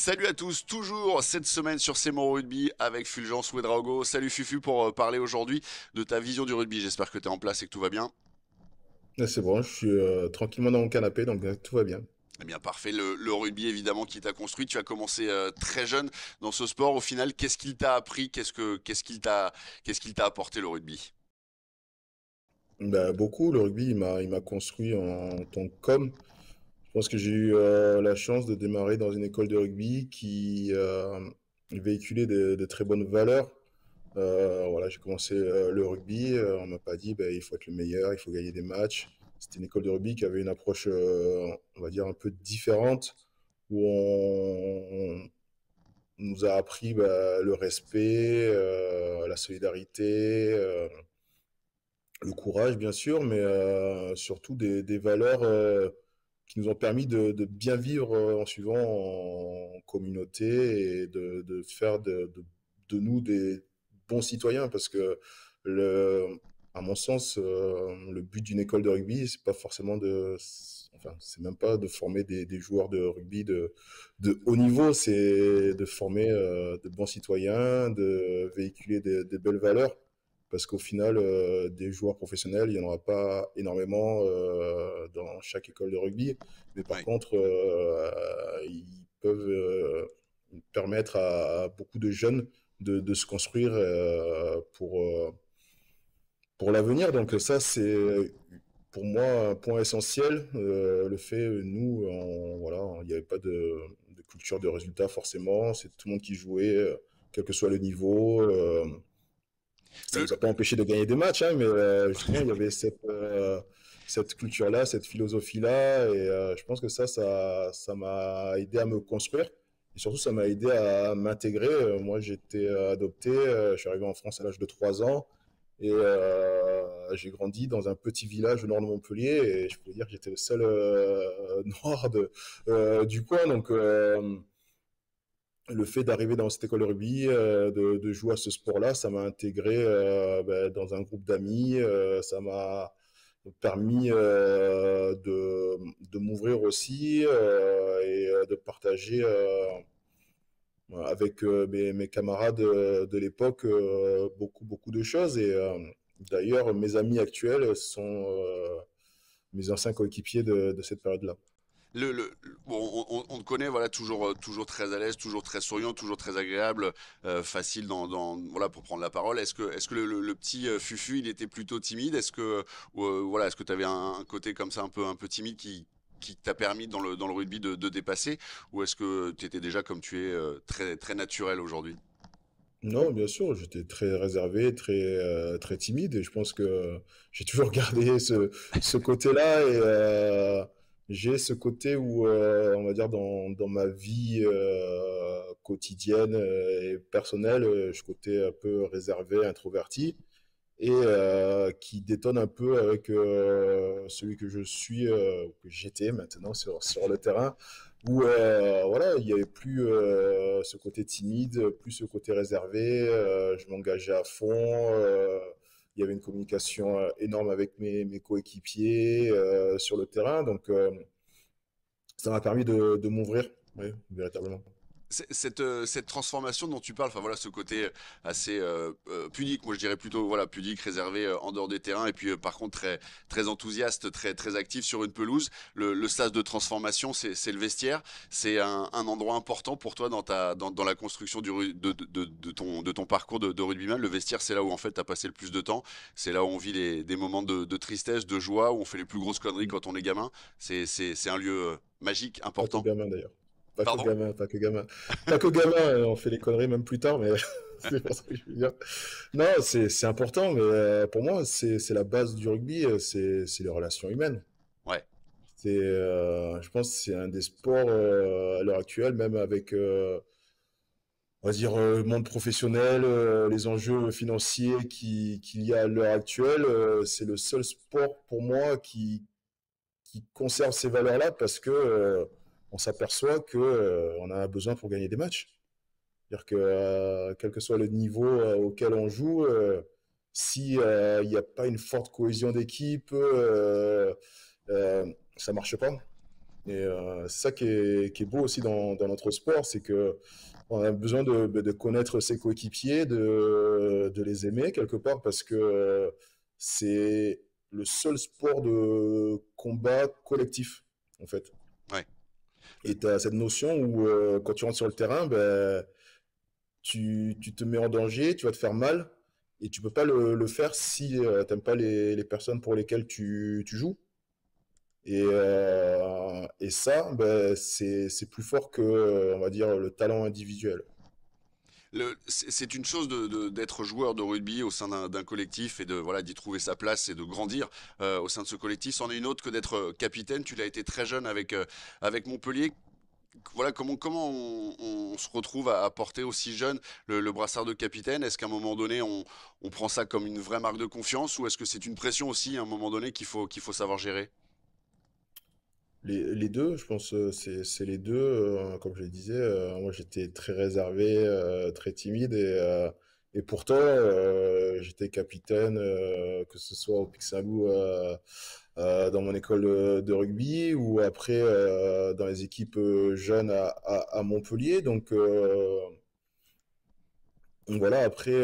Salut à tous, toujours cette semaine sur C'est mon rugby avec Fulgence Ouedraogo. Salut Fufu pour parler aujourd'hui de ta vision du rugby. J'espère que tu es en place et que tout va bien. Ah, c'est bon, je suis tranquillement dans mon canapé, donc tout va bien. Eh bien parfait, le rugby évidemment qui t'a construit. Tu as commencé très jeune dans ce sport. Au final, qu'est-ce qu'il t'a appris? Qu'est-ce qu'il t'a apporté le rugby? Bah, beaucoup, le rugby, il m'a construit en tant qu'homme. Je pense que j'ai eu la chance de démarrer dans une école de rugby qui véhiculait de très bonnes valeurs. Voilà, j'ai commencé le rugby, on m'a pas dit bah, il faut être le meilleur, il faut gagner des matchs. C'était une école de rugby qui avait une approche, on va dire, un peu différente, où on nous a appris bah, le respect, la solidarité. Le courage, bien sûr, mais surtout des valeurs qui nous ont permis de bien vivre en suivant en communauté et de faire de nous des bons citoyens. Parce que, le, à mon sens, le but d'une école de rugby, c'est pas forcément enfin, c'est même pas de former des joueurs de rugby de haut niveau, c'est de former de bons citoyens, de véhiculer des belles valeurs parce qu'au final, des joueurs professionnels, il n'y en aura pas énormément dans chaque école de rugby. Mais par Oui. contre, ils peuvent permettre à beaucoup de jeunes de se construire pour l'avenir. Donc ça, c'est pour moi un point essentiel. Le fait, nous, voilà, il n'y avait pas de culture de résultat forcément. C'est tout le monde qui jouait, quel que soit le niveau. Ça Le, nous a pas empêché de gagner des matchs, hein, mais justement, il y avait cette culture-là, cette philosophie-là, et je pense que ça m'a aidé à me construire, et surtout, ça m'a aidé à m'intégrer. Moi, j'étais adopté, je suis arrivé en France à l'âge de 3 ans, et j'ai grandi dans un petit village au nord de Montpellier, et je peux dire que j'étais le seul noir du coin, donc le fait d'arriver dans cette école de rugby, de jouer à ce sport-là, ça m'a intégré ben, dans un groupe d'amis. Ça m'a permis de m'ouvrir aussi et de partager avec mes camarades de l'époque beaucoup de choses. Et d'ailleurs, mes amis actuels sont mes anciens coéquipiers de cette période-là. bon, on te connaît, voilà, toujours très à l'aise, toujours très souriant, toujours très agréable, facile voilà, pour prendre la parole. Est-ce que le petit Fufu, il était plutôt timide? Voilà, est-ce que tu avais un côté comme ça un peu timide qui t'a permis dans le rugby de dépasser? Ou est-ce que tu étais déjà comme tu es très, très naturel aujourd'hui? Non, bien sûr, j'étais très réservé, très timide, et je pense que j'ai toujours gardé ce côté-là, et j'ai ce côté où, on va dire, dans ma vie quotidienne et personnelle, je suis côté un peu réservé, introverti, et qui détonne un peu avec celui que je suis, que j'étais maintenant sur le terrain, où voilà, il n'y avait plus ce côté timide, plus ce côté réservé, je m'engageais à fond, il y avait une communication énorme avec mes coéquipiers sur le terrain, donc ça m'a permis de m'ouvrir, oui, véritablement. Cette transformation dont tu parles, enfin voilà, ce côté assez pudique, moi je dirais plutôt voilà pudique, réservé en dehors des terrains, et puis par contre très très enthousiaste, très très actif sur une pelouse. Le sas de transformation, c'est le vestiaire. C'est un endroit important pour toi dans la construction de ton parcours de rugbyman. Le vestiaire, c'est là où en fait tu as passé le plus de temps. C'est là où on vit des moments de tristesse, de joie, où on fait les plus grosses conneries quand on est gamin. C'est un lieu magique, Pas que important. gamin d'ailleurs. Pas que Pardon? gamin, pas que gamin. Pas que gamin, on fait les conneries même plus tard, mais c'est pour ça que je veux dire. Non, c'est important, mais pour moi, c'est la base du rugby, c'est les relations humaines. Ouais. Je pense que c'est un des sports à l'heure actuelle, même avec, on va dire, le monde professionnel, les enjeux financiers qu'il y a à l'heure actuelle, c'est le seul sport pour moi qui conserve ces valeurs-là parce que on s'aperçoit que on a besoin pour gagner des matchs. C'est-à-dire que quel que soit le niveau auquel on joue, si il n'y a pas une forte cohésion d'équipe, ça marche pas. Et c'est ça qui est beau aussi dans notre sport, c'est que on a besoin de connaître ses coéquipiers, de les aimer quelque part, parce que c'est le seul sport de combat collectif, en fait. Ouais. Et tu as cette notion où quand tu rentres sur le terrain, ben, tu te mets en danger, tu vas te faire mal, et tu peux pas le faire si tu n'aimes pas les personnes pour lesquelles tu joues. Et ça, ben, c'est plus fort que, on va dire, le talent individuel. C'est une chose d'être joueur de rugby au sein d'un collectif et de voilà d'y trouver sa place et de grandir au sein de ce collectif. C'en est une autre que d'être capitaine. Tu l'as été très jeune avec Montpellier. Voilà comment on se retrouve à porter aussi jeune le brassard de capitaine. Est-ce qu'à un moment donné on prend ça comme une vraie marque de confiance ou est-ce que c'est une pression aussi à un moment donné qu'il faut savoir gérer? Les deux, je pense, c'est les deux. Comme je le disais, moi j'étais très réservé, très timide et pourtant j'étais capitaine, que ce soit au Pic Saint-Loup dans mon école de rugby ou après dans les équipes jeunes à Montpellier. Donc voilà, après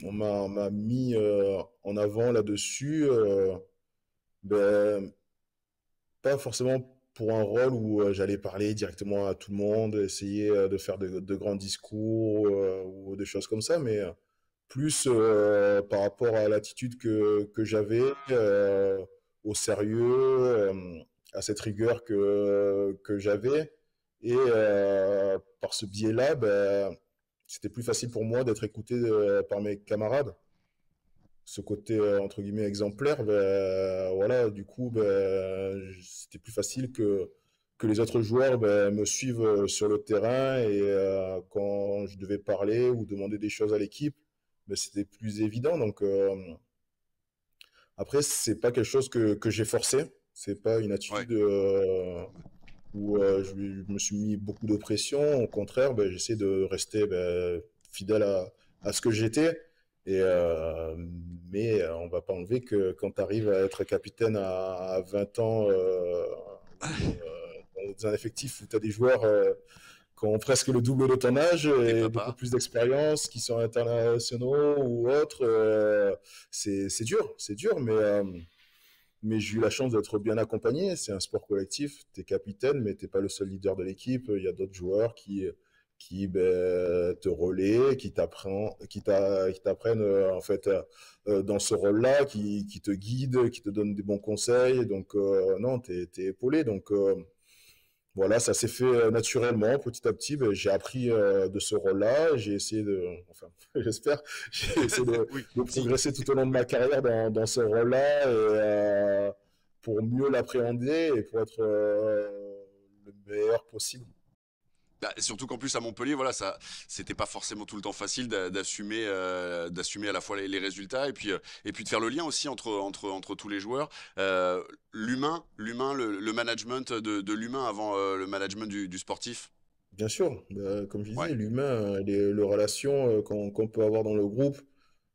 on m'a mis en avant là-dessus. Ben, pas forcément pour un rôle où j'allais parler directement à tout le monde, essayer de faire de grands discours ou des choses comme ça, mais plus par rapport à l'attitude que j'avais, au sérieux, à cette rigueur que j'avais. Et par ce biais-là, ben, c'était plus facile pour moi d'être écouté par mes camarades. Ce côté entre guillemets exemplaire, ben, voilà, du coup, ben, c'était plus facile que les autres joueurs ben, me suivent sur le terrain et quand je devais parler ou demander des choses à l'équipe, ben, c'était plus évident. Donc après, c'est pas quelque chose que j'ai forcé, c'est pas une Ouais. attitude où je me suis mis beaucoup de pression. Au contraire, ben, j'essaie de rester ben, fidèle à ce que j'étais. Et, mais on va pas enlever que quand tu arrives à être capitaine à 20 ans ou dans un effectif où tu as des joueurs qui ont presque le double de ton âge T'es et beaucoup papa. plus d'expérience, qui sont internationaux ou autres, c'est dur, mais j'ai eu la chance d'être bien accompagné. C'est un sport collectif. Tu es capitaine, mais tu n'es pas le seul leader de l'équipe. Il y a d'autres joueurs qui ben, te relaient, qui t'apprennent en fait dans ce rôle-là, qui te guident, qui te donnent des bons conseils. Donc non, tu es épaulé. Donc voilà, ça s'est fait naturellement, petit à petit. Ben, j'ai appris de ce rôle-là. J'ai essayé de, enfin, j'espère, j'ai essayé Oui, de si. progresser tout au long de ma carrière dans ce rôle-là et pour mieux l'appréhender et pour être le meilleur possible. Bah, surtout qu'en plus à Montpellier, voilà, ça, c'était pas forcément tout le temps facile d'assumer à la fois les résultats et puis de faire le lien aussi entre tous les joueurs. L'humain, le management de l'humain avant le management du sportif. Bien sûr, comme je Ouais. disais, l'humain, les relations qu'on peut avoir dans le groupe,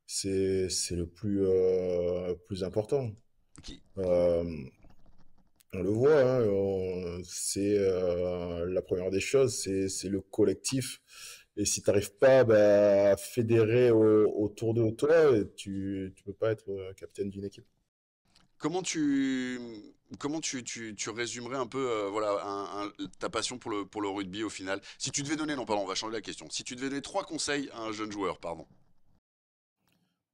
c'est le plus important. Qui, Euh, On le voit, hein, c'est la première des choses, c'est le collectif. Et si tu n'arrives pas bah, à fédérer autour de toi, tu peux pas être capitaine d'une équipe. comment tu, comment tu résumerais un peu voilà, ta passion pour le rugby au final? Si tu devais donner, non, pardon, on va changer la question. Si tu devais donner trois conseils à un jeune joueur, pardon.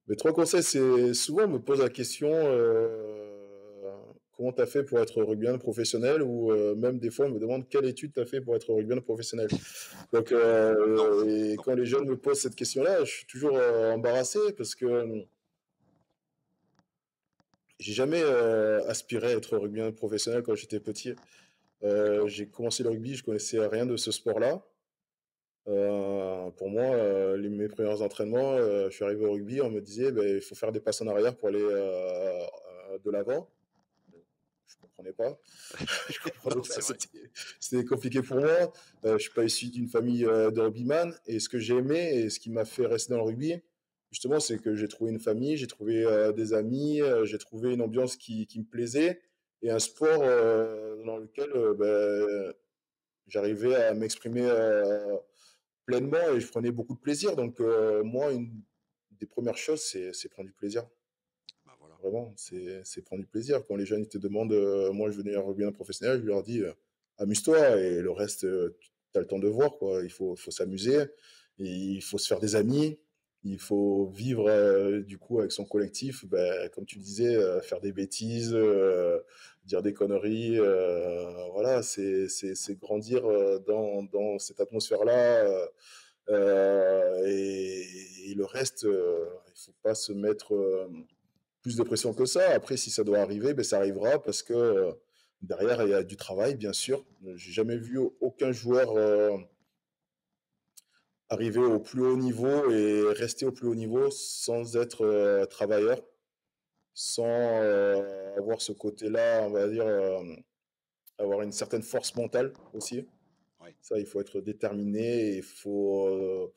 Mes trois conseils, c'est souvent on me pose la question comment tu as fait pour être rugbyman professionnel ou même des fois on me demande quelle étude tu as fait pour être rugbyman professionnel. Donc, Non, et non. quand les jeunes me posent cette question-là, je suis toujours embarrassé parce que j'ai jamais aspiré à être rugbyman professionnel quand j'étais petit. D'accord. J'ai commencé le rugby, je connaissais rien de ce sport-là. Pour moi, mes premiers entraînements, je suis arrivé au rugby, on me disait ben, il faut faire des passes en arrière pour aller de l'avant. Je comprenais pas. Je comprenais Non, pas. c'est vrai. C'était compliqué pour moi. Je suis pas issu d'une famille de rugbyman. Et ce que j'ai aimé et ce qui m'a fait rester dans le rugby, justement, c'est que j'ai trouvé une famille, j'ai trouvé des amis, j'ai trouvé une ambiance qui me plaisait et un sport lequel j'arrivais à m'exprimer pleinement et je prenais beaucoup de plaisir. Donc, moi, une des premières choses, c'est prendre du plaisir. Bah voilà. Vraiment, c'est prendre du plaisir. Quand les jeunes ils te demandent, moi je venais en rugby professionnel, je leur dis amuse-toi et le reste, tu as le temps de voir, quoi. Il faut s'amuser, et il faut se faire des amis, il faut vivre du coup avec son collectif, ben, comme tu disais, faire des bêtises, dire des conneries, voilà, c'est grandir dans cette atmosphère-là. Et le reste, il faut pas se mettre plus de pression que ça. Après, si ça doit arriver, ben, ça arrivera parce que derrière, il y a du travail, bien sûr. J'ai jamais vu aucun joueur arriver au plus haut niveau et rester au plus haut niveau sans être travailleur, sans avoir ce côté-là, on va dire, avoir une certaine force mentale aussi. Ouais. Ça, il faut être déterminé, il faut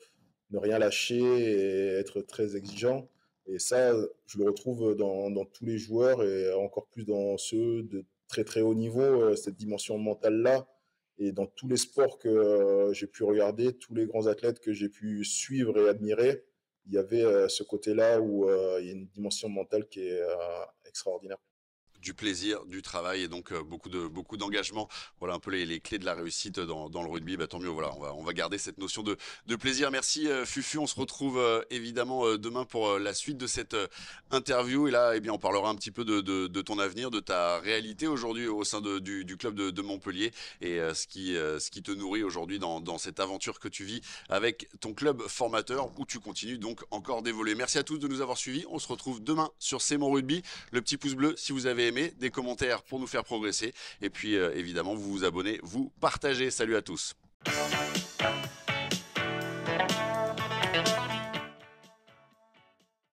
ne rien lâcher et être très exigeant. Et ça, je le retrouve dans tous les joueurs et encore plus dans ceux de très très haut niveau, cette dimension mentale-là. Et dans tous les sports que j'ai pu regarder, tous les grands athlètes que j'ai pu suivre et admirer, il y avait ce côté-là où il y a une dimension mentale qui est extraordinaire. Du plaisir, du travail et donc beaucoup d'engagement. Voilà un peu les clés de la réussite dans le rugby. Bah, tant mieux, voilà, on va garder cette notion de plaisir. Merci Fufu, on se retrouve évidemment demain pour la suite de cette interview. Et là, eh bien, on parlera un petit peu de ton avenir, de ta réalité aujourd'hui au sein du club de Montpellier et ce qui te nourrit aujourd'hui dans cette aventure que tu vis avec ton club formateur où tu continues donc encore d'évoluer. Merci à tous de nous avoir suivis. On se retrouve demain sur C'est mon rugby. Le petit pouce bleu si vous avez aimé, des commentaires pour nous faire progresser et puis évidemment vous vous abonnez, vous partagez. Salut à tous.